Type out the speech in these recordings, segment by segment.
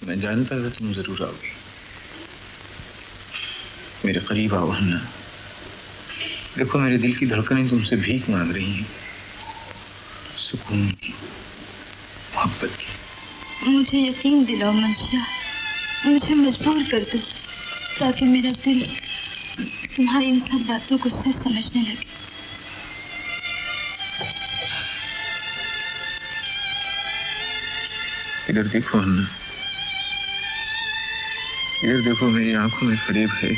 मैं जानता था तुम जरूर आओगी। मेरे करीब आओ हन्ना। देखो मेरे दिल की धड़कनें तुमसे भीख मांग रही हैं, सुकून की, मोहब्बत की। मुझे यकीन दिलाओ मंशिया, मुझे मजबूर कर दो ताकि मेरा दिल तुम्हारी इन सब बातों को सच समझने लगे। इधर देखो हन्ना, इधर देखो, मेरी आंखों में फरेब है।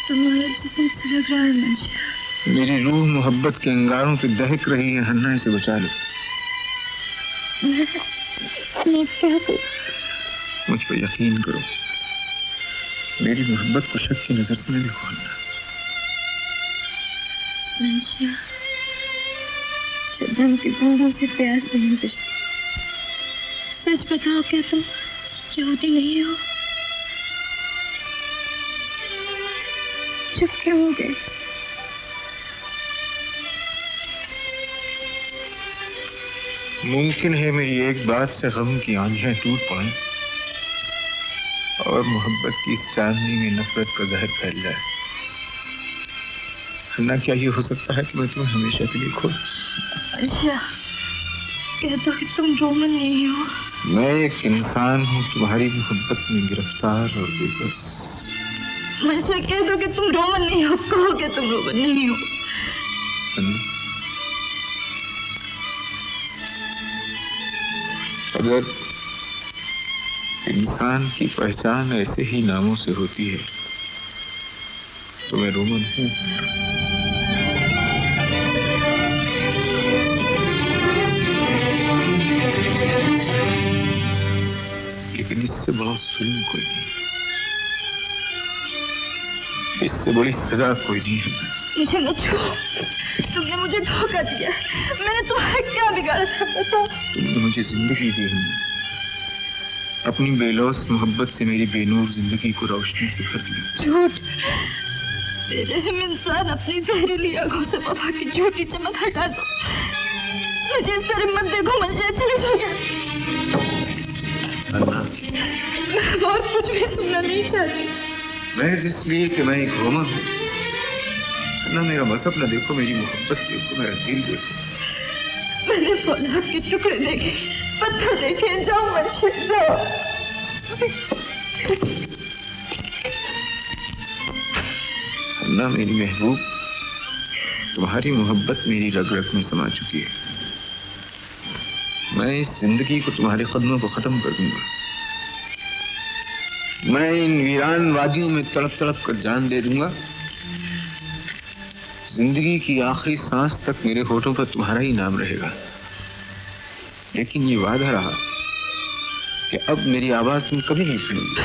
तुम्हारा जिस्म सुलग रहा है मंशिया। मेरी रूह मोहब्बत के अंगारों पे दहक रही है हन्ना, इसे बचा लो। मैं क्या करूं? मुझ पर यकीन करो, मेरी मोहब्बत को शक की नजर से न देखो हन्ना। मंशिया, शबनम की बूंदों से प्यास नहीं बुझती। सच बताओ, क्या तुम यहूदी नहीं हो? चुप क्यों हो गए? मुमकिन है मेरी एक बात से गम की आंखें टूट पड़ें और मोहब्बत की इस चांदनी में नफरत का जहर फैल जाए। हन्ना, क्या ये हो सकता है कि मैं तुम्हें हमेशा के लिए खो? अच्छा, कह दो कि तुम रोमन नहीं हो। मैं एक इंसान हूँ तुम्हारी मोहब्बत में गिरफ्तार और बेबस। मुझे कह दो कि तुम रोमन नहीं हो, कहो कि तुम रोमन नहीं हो। अगर इंसान की पहचान ऐसे ही नामों से होती है तो मैं रोमन हूँ। लेकिन इससे बड़ा जुल्म कोई नहीं, इससे बड़ी सजा कोई नहीं है। मुझे मत छू, तुमने मुझे धोखा दिया। मैंने तुम्हारा क्या बिगाड़ा था बताओ? तुमने मुझे जिंदगी दी है, अपनी बेलौस मोहब्बत से मेरी बेनूर जिंदगी को रोशनी से भर दिया। झूठ, बेरहम इंसान, अपनी जहरीली आंखों से वफा की झूठी चमक हटा दो। मुझे इस तरह मत देखो मंशिया, चले जाओ। मैं और कुछ भी सुनना नहीं चाहती। महज इसलिए कि मैं एक रोमन हूँ। ना मेरा मजहब ना देखो, मेरी मोहब्बत देखो, मेरा दिल देखो। मैंने फौलाद के टुकड़े देखे, पत्थर देखे। जाओ मंशिया, जाओ। ना मेरी महबूब, तुम्हारी मोहब्बत मेरी रग रग में समा चुकी है। मैं इस जिंदगी को तुम्हारे कदमों पर खत्म कर दूंगा। मैं इन वीरान वादियों में तड़प तड़प कर जान दे दूंगा। जिंदगी की आखिरी सांस तक मेरे होठों पर तुम्हारा ही नाम रहेगा। लेकिन ये वादा रहा कि अब मेरी आवाज तुम कभी नहीं सुनोगी।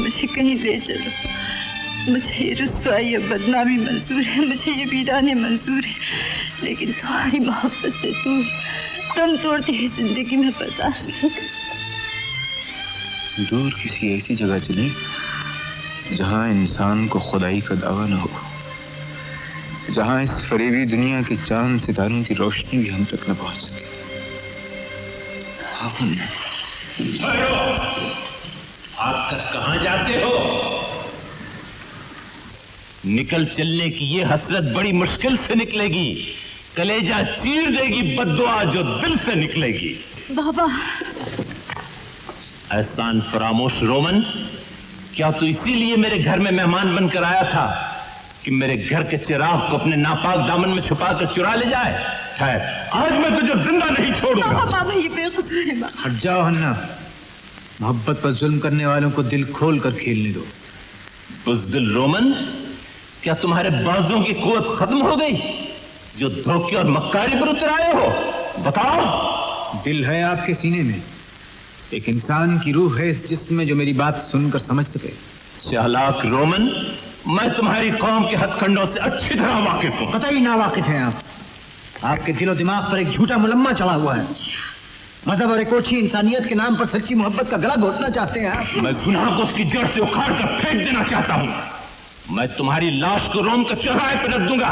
मुझे कहीं ले चलो। मुझे ये रुसवाई या बदनामी मंजूर है, मुझे ये वीराने मंजूर है, लेकिन तुम्हारी मोहब्बत से दूर दम तोड़ती हुई जिंदगी में बर्दाश्त नहीं कर सकती। दूर किसी ऐसी जगह चले जहां इंसान को खुदाई का दावा न हो, जहां इस फरेबी दुनिया के चांद सितारों की रोशनी भी हम तक न पहुंच सके। आप तक कहां जाते हो? निकल चलने की ये हसरत बड़ी मुश्किल से निकलेगी। कलेजा चीर देगी बद्दुआ जो दिल से निकलेगी। बाबा, एहसान फरामोश रोमन, क्या तू इसीलिए मेरे घर में मेहमान बनकर आया था कि मेरे घर के चिराग को अपने नापाक दामन में छुपा कर चुरा ले जाए? खैर, आज मैं तुझे जिंदा नहीं छोड़ूंगा। बाबा ये बेकसूर है। हट जाओ हन्ना, मोहब्बत पर जुल्म करने वालों को दिल खोल कर खेलने दो। बुज़दिल रोमन, क्या तुम्हारे बाजों की कुव्वत खत्म हो गई जो धोखे और मक्कारी पर उतर आए हो? बताओ। दिल है आपके सीने में, एक इंसान की रूह है इस जिस्म में जो मेरी बात सुनकर समझ सके। चालाक रोमन, मैं तुम्हारी कौम के हथकंडों से अच्छी तरह वाकिफ हूं। कतई ना वाकिफ हैं आप। आपके दिलो दिमाग पर एक झूठा मुलम्मा चढ़ा हुआ है। मजहब और एक ओछी इंसानियत के नाम पर सच्ची मोहब्बत का गला घोटना चाहते हैं आप। मैं गुनाह को उसकी जड़ से उखाड़ कर फेंक देना चाहता हूं। मैं तुम्हारी लाश को रोम के चौराहे पर रख दूंगा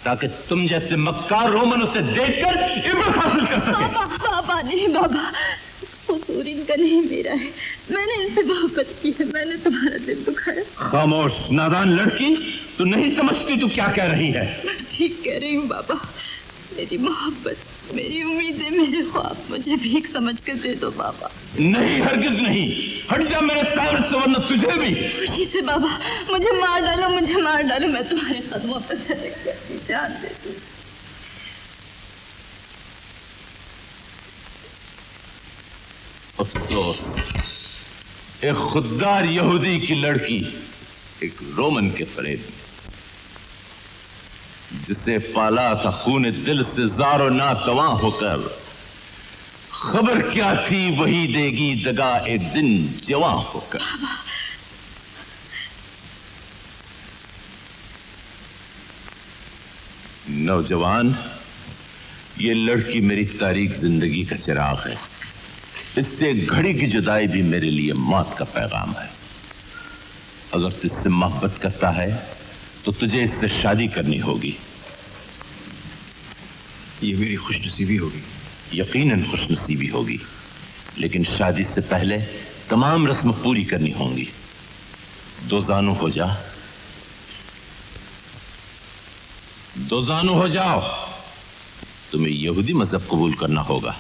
ताकि तुम जैसे मक्कार रोमन उसे देखकर इब्रत हासिल कर सके। बाबा, बाबा नहीं बाबा, कसूर इनका नहीं मेरा है। मैंने इनसे मोहब्बत की है, मैंने तुम्हारा दिल दुखाया। खामोश नादान लड़की, तू नहीं समझती तू क्या कह रही है। मैं ठीक कह रही हूँ बाबा। मेरी मोहब्बत, मेरी उम्मीदें, मेरे ख्वाब मुझे भीख समझ कर दे दो बाबा। नहीं, हरगिज नहीं। हट जा मेरे सामने से, वरना तुझे भी। खुशी से बाबा, मुझे मार डालो, मुझे मार डालो, मैं तुम्हारे कदमों पर सजक कर अपनी जान दे दूँ। अफसोस, एक खुददार यहूदी की लड़की एक रोमन के फरेब में, जिसे पाला था खून दिल से ज़ारो नातवा होकर, खबर क्या थी वही देगी दगा एक दिन जवां होकर। नौजवान, ये लड़की मेरी तारीख जिंदगी का चिराग है। इससे घड़ी की जुदाई भी मेरे लिए मौत का पैगाम है। अगर तू इससे मोहब्बत करता है तो तुझे इससे शादी करनी होगी। ये मेरी खुशनसीबी होगी। यकीनन खुशनसीबी होगी, लेकिन शादी से पहले तमाम रस्म पूरी करनी होंगी। दो जानू हो जा, दो जानू हो जाओ। तुम्हें यहूदी मजहब कबूल करना होगा।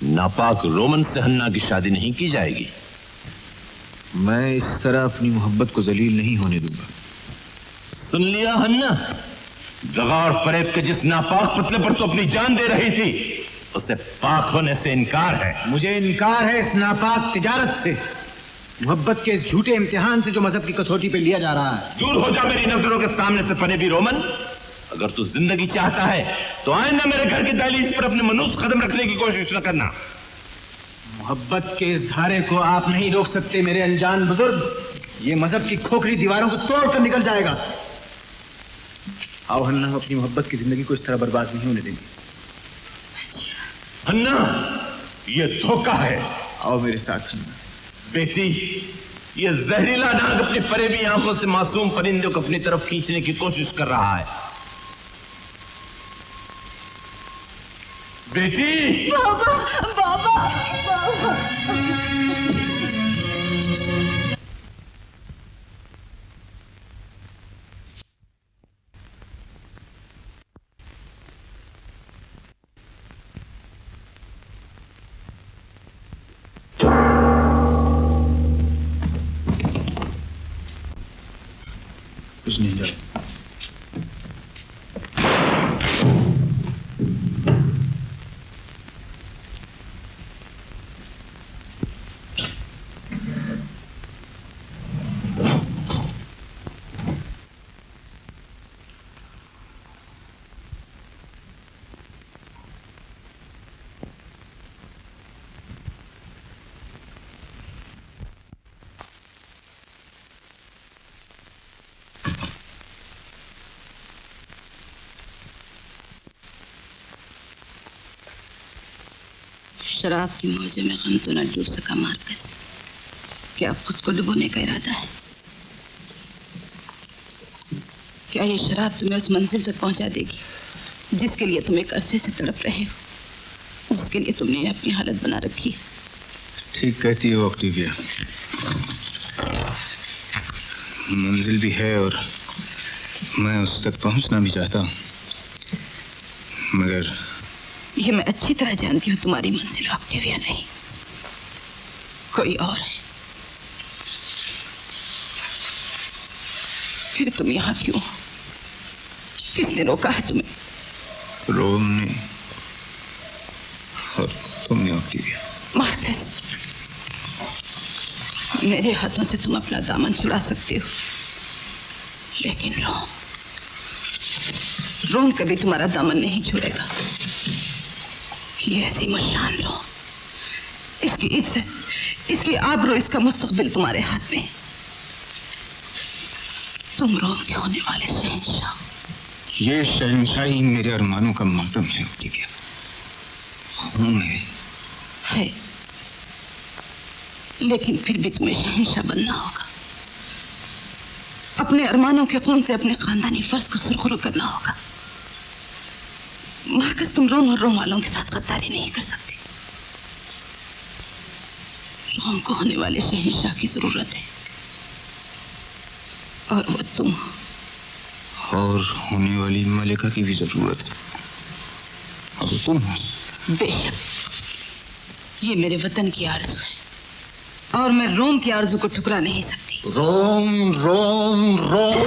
नापाक रोमन से हन्ना की शादी नहीं की जाएगी। मैं इस तरह अपनी मोहब्बत को जलील नहीं होने दूंगा। सुन लिया हन्ना? दगा और फरेब के जिस नापाक पुतले पर तो अपनी जान दे रही थी, उसे पाक होने से इनकार है। मुझे इनकार है इस नापाक तिजारत से, मोहब्बत के इस झूठे इम्तिहान से जो मजहब की कसौटी पे लिया जा रहा है। दूर हो जा मेरी नजरों के सामने से फरेबी रोमन। अगर तू जिंदगी चाहता है तो आइंदा मेरे घर की दहलीज पर अपने मनुष्य कदम रखने की कोशिश न करना। मोहब्बत के इस धारे को आप नहीं रोक सकते मेरे अनजान बुजुर्ग। ये मजहब की खोखली दीवारों को तोड़कर निकल जाएगा। आओ हन्ना, अपनी मोहब्बत की जिंदगी को इस तरह बर्बाद नहीं होने देंगे। हन्ना, ये धोखा है। आओ मेरे साथ हन्ना। बेटी, ये जहरीला नाग अपनी फरेबी आंखों से मासूम परिंदे को अपनी तरफ खींचने की कोशिश कर रहा है। बेटी! बाबा, बाबा, बाबा। कुछ नहीं जाओ। शराब की मौजे में गम तो न डूब सका मार्कस। क्या अब खुद को डुबोने का इरादा है? क्या ये शराब तुम्हें उस मंजिल तक पहुंचा देगी जिसके लिए तुम एक अरसे से तड़प रहे हो, जिसके लिए तुमने अपनी हालत बना रखी है? ठीक कहती हो ऑक्टेविया, मंजिल भी है और मैं उस तक पहुंचना भी चाहता हूं, मगर ये मैं अच्छी तरह जानती हूँ तुम्हारी मंजिल ऑक्टेविया नहीं, कोई और है। फिर तुम यहाँ क्यों? किसने रोका है तुम्हें? रोम ने और तुमने ऑक्टेविया। मार्कस, मेरे हाथों से तुम अपना दामन छुड़ा सकते हो, लेकिन रोम कभी तुम्हारा दामन नहीं छोड़ेगा। ये ऐसी मुशान रो, इसकी इज्जत, इसकी आबरू, इसका मुस्तकबिल तुम्हारे हाथ में। तुम रोम के होने वाले शहंशाह। ये शहंशाही मेरे अरमानों का मातम है ऑक्टेविया, खून है। लेकिन फिर भी तुम्हें शहंशाह बनना होगा। अपने अरमानों के खून से अपने खानदानी फर्ज को सुरखरू करना होगा। मार्कस, तुम रोम और रोम वालों के साथ गद्दारी नहीं कर सकते। रोम को होने वाले शहंशाह की जरूरत है और वो तुम, और होने वाली मलिका की भी जरूरत है और तुम हो। बेशक, ये मेरे वतन की आरज़ू है और मैं रोम की आरज़ू को ठुकरा नहीं सकती। रोम रोम रोम।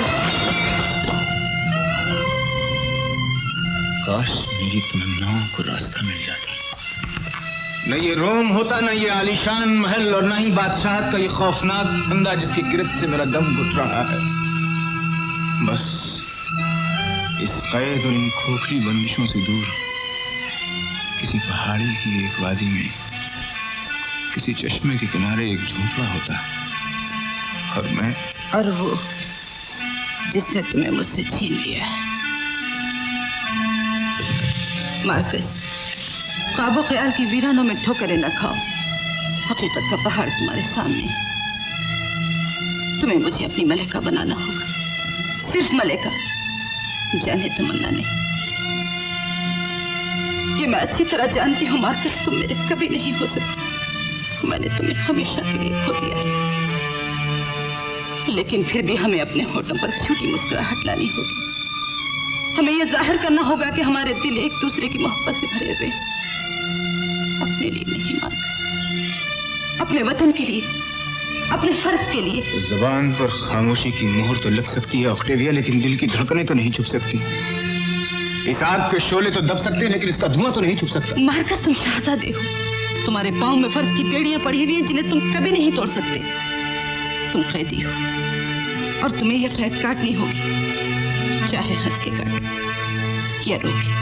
काश मेरी तमन्नाओं को रास्ता मिल जाता। न ये रोम होता, न ये आलीशान महल, और न ही बादशाह का ये खौफनाक बंदा जिसकी गिरफ्त से मेरा दम घुट रहा है। बस इस कैद और इन खोखली बंदिशों से दूर किसी पहाड़ी की एक वादी में किसी चश्मे के किनारे एक झोंपड़ा होता और मैं, और वो जिसने तुम्हें मुझसे छीन लिया है। मार्कस, ख्वाबो ख्याल की वीरानों में ठोकरें न खाओ। हकीकत का पहाड़ तुम्हारे सामने। तुम्हें मुझे अपनी मलिका बनाना होगा, सिर्फ मलिका, जाने तमन्ना नहीं। ये मैं अच्छी तरह जानती हूँ मार्कस, तुम मेरे कभी नहीं हो सकते। मैंने तुम्हें हमेशा के लिए खो दिया है, लेकिन फिर भी हमें अपने होठों पर छोटी मुस्कुराहट लानी होगी। हमें यह जाहिर करना होगा कि हमारे दिल एक दूसरे की मोहब्बत से भरे हुए। अपने लिए नहीं मार्कस, अपने वतन के लिए, अपने फर्ज के लिए। जुबान पर खामोशी की मोहर तो लग सकती है ऑक्टेविया, लेकिन दिल की धड़कनें तो नहीं छुप सकती। इस आग के शोले तो दब सकते हैं, लेकिन इसका धुआं तो नहीं छुप सकता। मार्कस, तुम शहजादे हो। तुम्हारे पांव में फर्ज की बेड़ियां पड़ी हुई हैं जिन्हें तुम कभी नहीं तोड़ सकते। तुम कैदी हो और तुम्हें यह कैद काटनी होगी, चाहे हंस के काटे या रो के।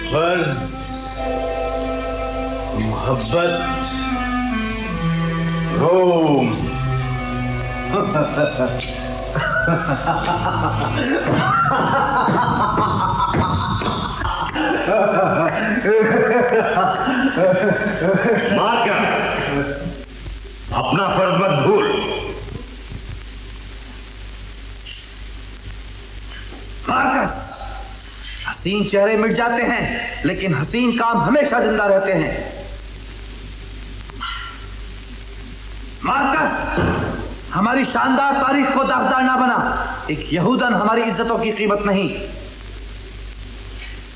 फर्ज, मोहब्बत, रोम। मार्कस, अपना फर्ज मत भूल। मार्कस, हसीन चेहरे मिट जाते हैं, लेकिन हसीन काम हमेशा जिंदा रहते हैं। मार्कस, हमारी शानदार तारीख को दागदार ना बना। एक यहूदन हमारी इज्जतों की कीमत नहीं।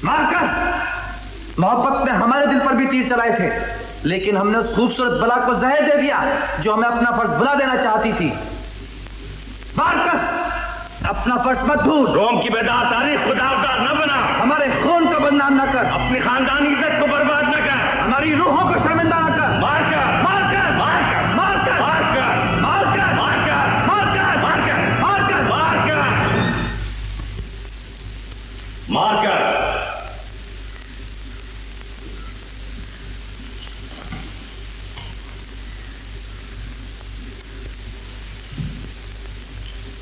मार्कस, मोहब्बत ने हमारे दिल पर भी तीर चलाए थे, लेकिन हमने उस खूबसूरत बला को जहर दे दिया जो हमें अपना फर्ज भुला देना चाहती थी। मार्कस, अपना फर्ज मत भूल। रोम की बेदार तारीख को दागदार न बना। हमारे खून को बदनाम न कर। अपनी खानदानी इज्जत को बर्बाद न कर। हमारी रूहों को शर्मिंदा न कर। Marcus, Marcus, Marcus, Marcus, Marcus, Marcus, Marcus, Marcus, Marcus, Marcus, Marcus, Marcus.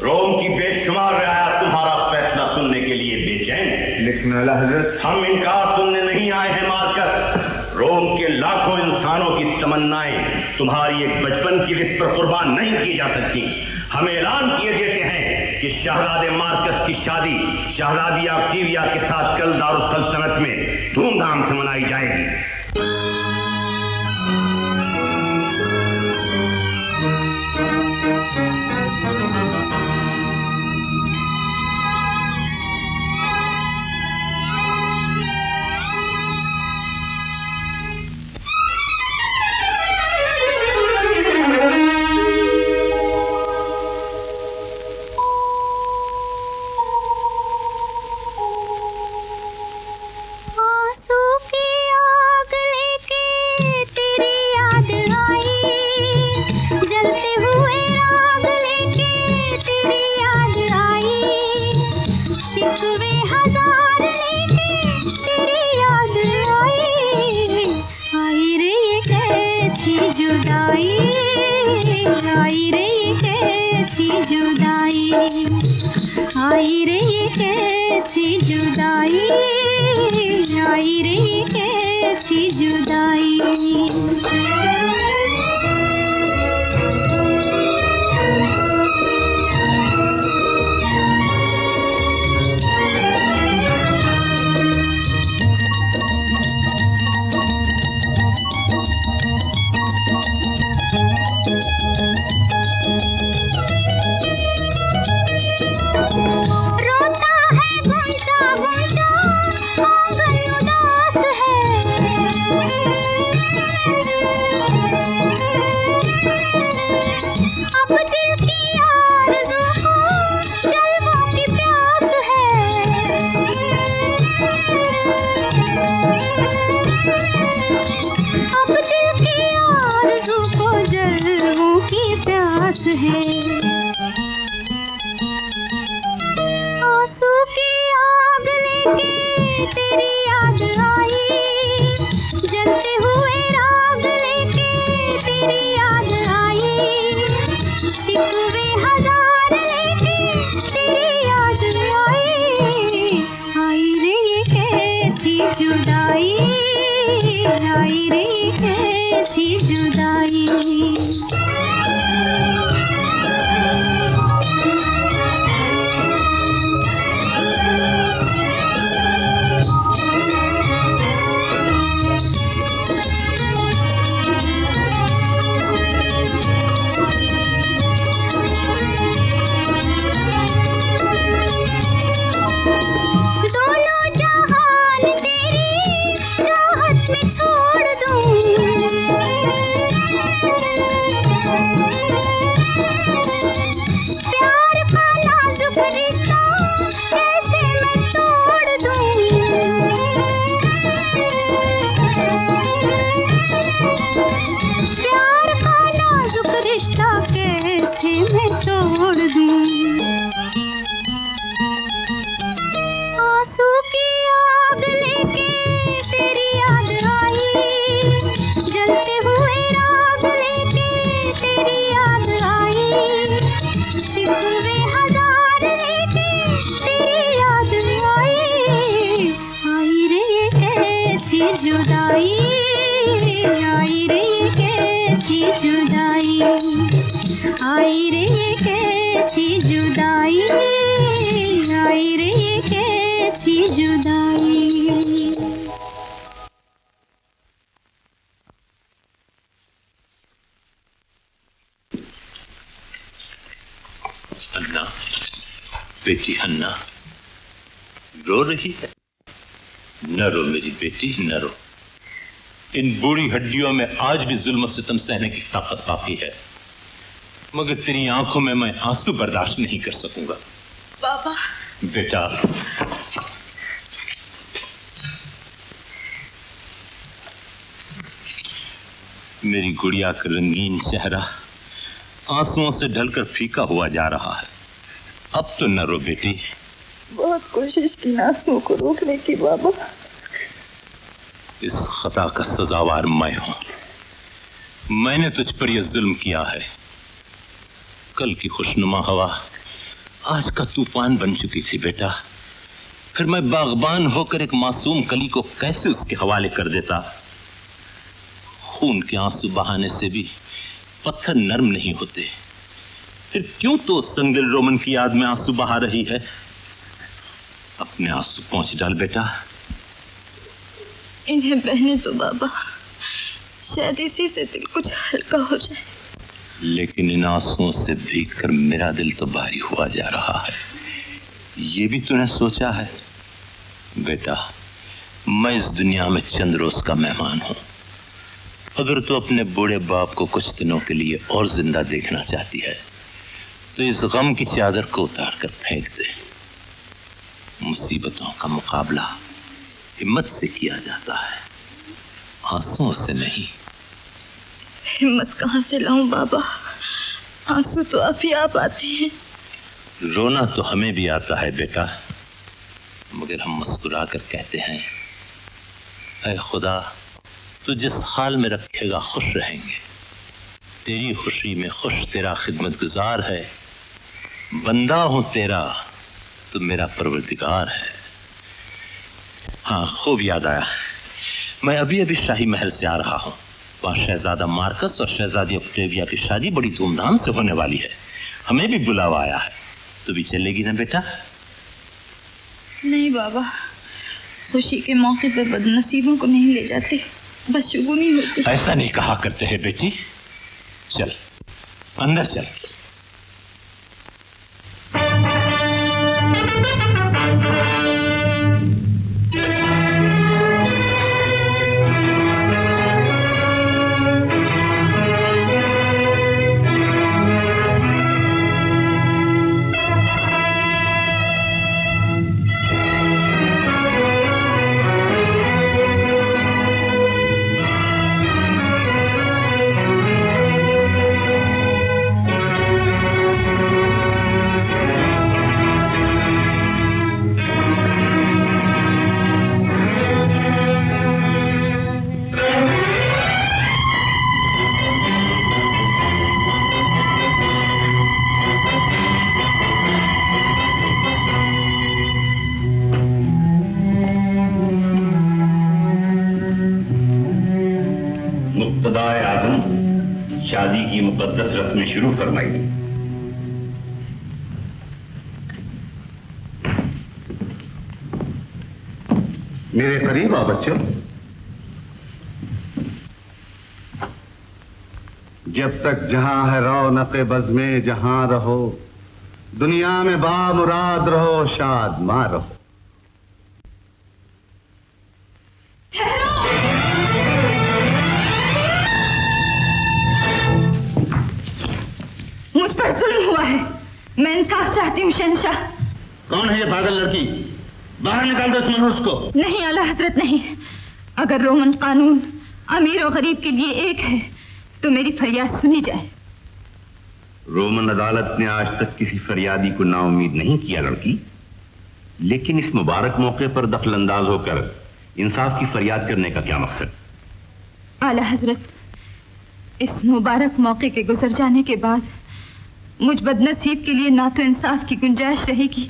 Rome की बेशुमार रियायत तुम्हारा फैसला सुनने के लिए बेचैन है। लेकिन आला हजरत, हम इनकार सुनने नहीं आए हैं मार्कस। रोम के लाखों इंसानों की तमन्नाएं तुम्हारी एक बचपन की जिद पर कुर्बान नहीं की जा सकती। हम ऐलान किए देते हैं कि शहजादे मार्कस की शादी शहजादी ऑक्टेविया के साथ कल दारुल सल्तनत में धूमधाम से मनाई जाएगी। आंसू की आग जुदाई, आई रे ये कैसी जुदाई, आई रे ये कैसी जुदाई, आई रे ये कैसी जुदाई। आंसू की आग लेके तेरी याद आई, जलते हुए राग लेके तेरी याद आई, शिकवे हजार लेके तेरी याद आई, आई रे ये कैसी जुदाई, आई रे ये कैसी जुदाई। आंसू की आग लेके तेरी याद आई, जलते हुए राग लेके तेरी याद आई, शिकवे हजार लेके तेरी याद आई, आई रे ये कैसी जुदाई, आई रे ये कैसी जुदाई, आई रे ये कैसी जुदाई, आई रे ये कैसी जुदाई। अन्ना, बेटी अन्ना रो रही है? न रो मेरी बेटी, न रो। इन बूढ़ी हड्डियों में आज भी जुल्म सितम सहने की ताकत बाकी है, मगर तेरी आंखों में मैं आंसू बर्दाश्त नहीं कर सकूंगा। बाबा। बेटा, मेरी गुड़िया का रंगीन चेहरा आंसुओं से ढलकर फीका हुआ जा रहा है। अब तो न रो बेटी। बहुत कोशिश की आंसुओं को रोकने की बाबा। इस खता का सजावार मैं हूं। मैंने तुझ पर यह जुल्म किया है। कल की खुशनुमा हवा आज का तूफान बन चुकी थी बेटा। फिर मैं बागबान होकर एक मासूम कली को कैसे उसके हवाले कर देता। खून के आंसू बहाने से भी पत्थर नरम नहीं होते। फिर क्यों तो संगदिल रोमन की याद में आंसू बहा रही है? अपने आंसू पहुंच डाल बेटा। इन्हें बहने तो बाबा, शायद इसी से दिल कुछ हल्का हो जाए। लेकिन इन आंसुओं से भीग कर मेरा दिल तो भारी हुआ जा रहा है। ये भी तूने सोचा है? बेटा, मैं इस दुनिया में चंद रोज का मेहमान हूं। अगर तू अपने बूढ़े बाप को कुछ दिनों के लिए और जिंदा देखना चाहती है तो इस गम की चादर को उतार कर फेंक दे। मुसीबतों का मुकाबला हिम्मत से किया जाता है, आंसुओं से नहीं। हिम्मत कहां से लाऊं बाबा? आंसू तो अभी आप आते हैं। रोना तो हमें भी आता है बेटा, मगर हम मुस्कुरा कर कहते हैं, ऐ खुदा तू जिस हाल में रखेगा खुश रहेंगे। तेरी खुशी में खुश तेरा खिदमतगुजार है, बंदा हूं तेरा तो मेरा परवरदिगार है। हाँ, खूब याद आया, मैं अभी अभी शाही महल से आ रहा हूँ। वहाँ शहजादा मार्कस और शहजादी ऑक्टेविया की शादी बड़ी धूमधाम से होने वाली है। हमें भी बुलावा आया है। तू भी चलेगी ना बेटा? नहीं बाबा, खुशी के मौके पर बदनसीबों को नहीं ले जाते, बस शुगुनी होती। ऐसा नहीं कहा करते हैं बेटी। चल अंदर चल। शादी की मुकद्दस रस्में शुरू फरमाई। मेरे करीब आओ बच्चों। जब तक जहां है रौनक़ बज़्मे जहां रहो, दुनिया में बामुराद रहो, शाद मां रहो। मुझ पर जुल्म हुआ है, मैं इंसाफ चाहती हूँ शहंशाह। कौन है ये पागल लड़की? बाहर निकाल दो इस मनहूस को। नहीं आला हजरत, नहीं। अगर रोमन कानून अमीर और गरीब के लिए एक है तो मेरी फरियाद सुनी जाए। रोमन अदालत ने आज तक किसी फरियादी को नाउम्मीद नहीं किया लड़की, लेकिन इस मुबारक मौके पर दखलंदाज होकर इंसाफ की फरियाद करने का क्या मकसद? आला हजरत, इस मुबारक मौके के गुजर जाने के बाद मुझ बदनसीब के लिए ना तो इंसाफ की गुंजाइश रहेगी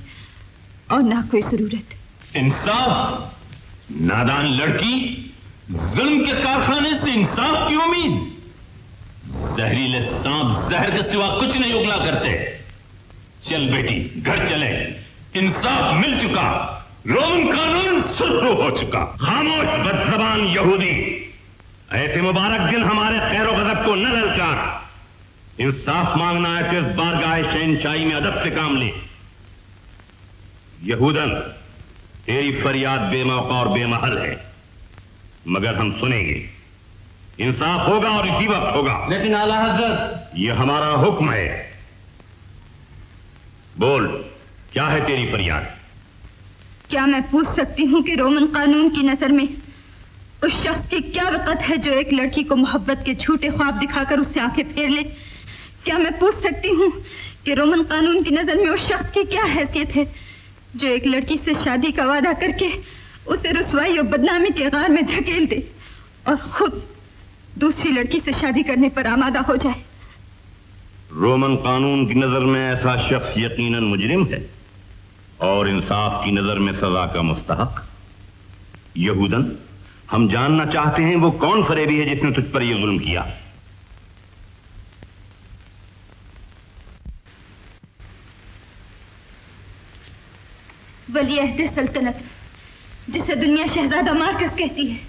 और ना कोई जरूरत। इंसाफ? नादान लड़की, जुल्म के कारखाने से इंसाफ की उम्मीद? जहरीले सांप जहर के सिवा कुछ नहीं उगला करते। चल बेटी, घर चले। इंसाफ मिल चुका, रोमन कानून शुरू हो चुका। खामोश बदजबान यहूदी, ऐसे मुबारक दिन हमारे खैरो गजब को न ललकार। इंसाफ मांगना है तो इस बारगाह शहंशाही में अदब से काम ले। यहूदन, तेरी फरियाद बेमौका और बेमहल है, मगर हम सुनेंगे। इंसाफ होगा और इसी वक्त होगा। लेकिन आला हजरत, यह हमारा हुक्म है। बोल, क्या है तेरी फरियाद? क्या मैं पूछ सकती हूँ कि रोमन कानून की नजर में उस शख्स की क्या वक़्त है जो एक लड़की को मोहब्बत के झूठे ख्वाब दिखाकर उससे आंखें फेर ले? क्या मैं पूछ सकती हूँ कि रोमन कानून की नजर में उस शख्स की क्या हैसियत है जो एक लड़की से शादी का वादा करके उसे रुसवाई और बदनामी के गार में धकेल दे और खुद दूसरी लड़की से शादी करने पर आमादा हो जाए? रोमन कानून की नजर में ऐसा शख्स यकीनन मुजरिम है और इंसाफ की नजर में सजा का मुस्तहक। यहूदन, हम जानना चाहते हैं वो कौन फरेबी है जिसने तुझ पर यह जुल्म किया। वली अहद सल्तनत, जिसे दुनिया शहजादा मार्कस कहती है।